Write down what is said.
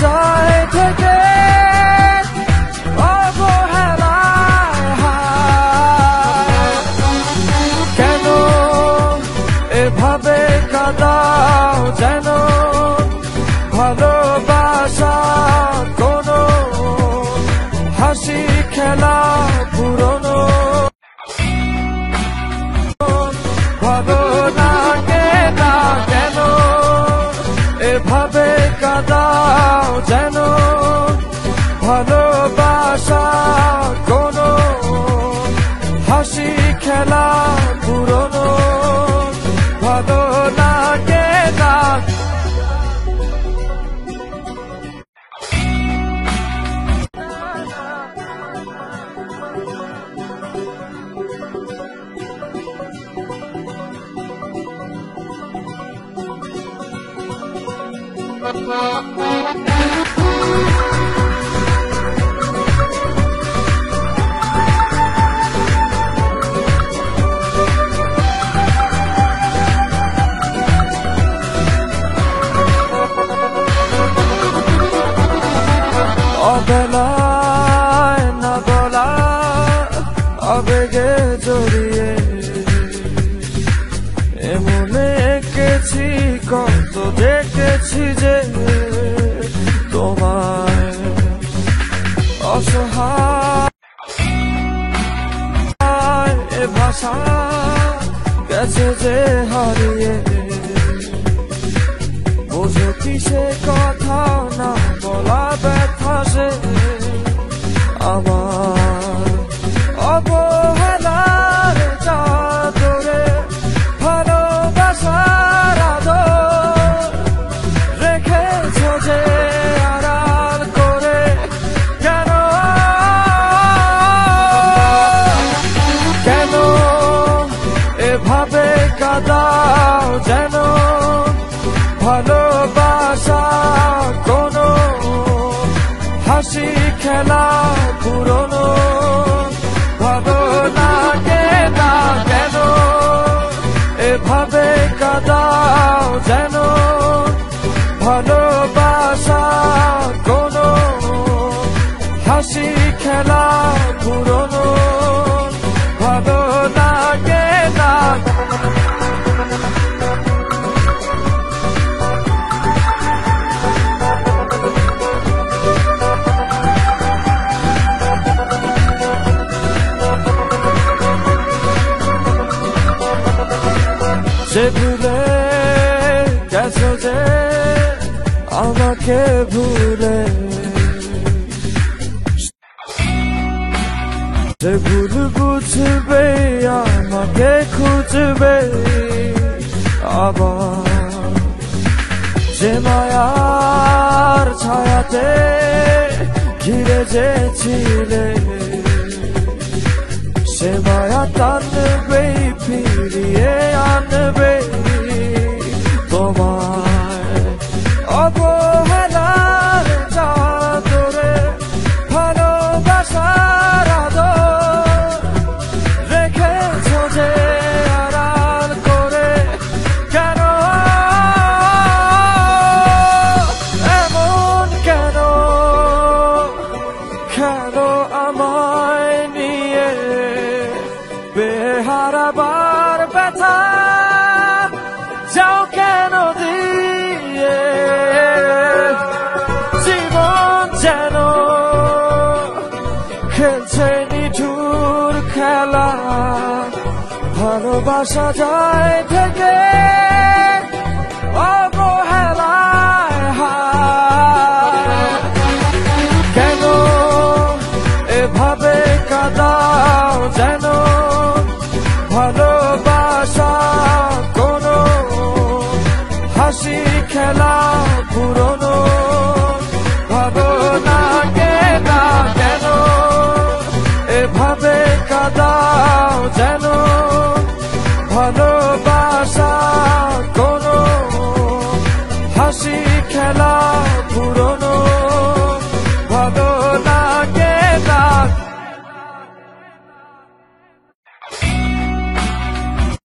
যায় থেকে অবহেলায় হায়। কেন এভাবে কাঁদাও যেন ভালোবাসা কোনো হাসি খেলা পুরনো ভালো লাগে না কেন এভাবে কাঁদাও যেন ভালোবাসা কোনো হাসি খেলা পুরনো ভালো লাগে না। অবেলায় না বলা আবেগে জড়িয়ে এমনে এঁকেছি কত দেখেছি যে তোমায় অসহায় এ ভাষা গেছে যে হারিয়ে বোঝো কি সে কথা না বলা ব্যথা সে আমার অবহেলার চাদরে ভালোবাসার আদর রেখেছ যে আড়াল করে কেন কেন এভাবে কাঁদাও যেন ভালোবাসা কোনো হাসি খেলা পুরনো ভালো লাগে না কেন এভাবে কাঁদাও যেন ভালোবাসা কোনো হাসি খেলা পুরনো ভালো লাগে না। যে ভুলে গেছো যে আমাকে ভুলে যে ভুল বুঝবে আমাকে খুঁজবে আবার যে মায়ার ছায়াতে ঘিরে যে ছিলে সে মায়া টানবে ফিরিয়ে আনবে তোমায় অবহেলার চাদরে ভালোবাসার আদর রেখেছ যে আড়াল করে কেন এমন কেন কেন আমায় নিয়ে বেহারাবার ব্যথা যাও কেন দিয়ে জীবন যেন খেলছে নিঠুর খেলা ভালোবাসা যায় থেকে অবহেলায় হায়। কেন এভাবে কাঁদাও যেন ভালোবাসা কোনো হাসি খেলা পুরনো ভালো লাগে না কেন এভাবে কাঁদাও যেন ভালোবাসা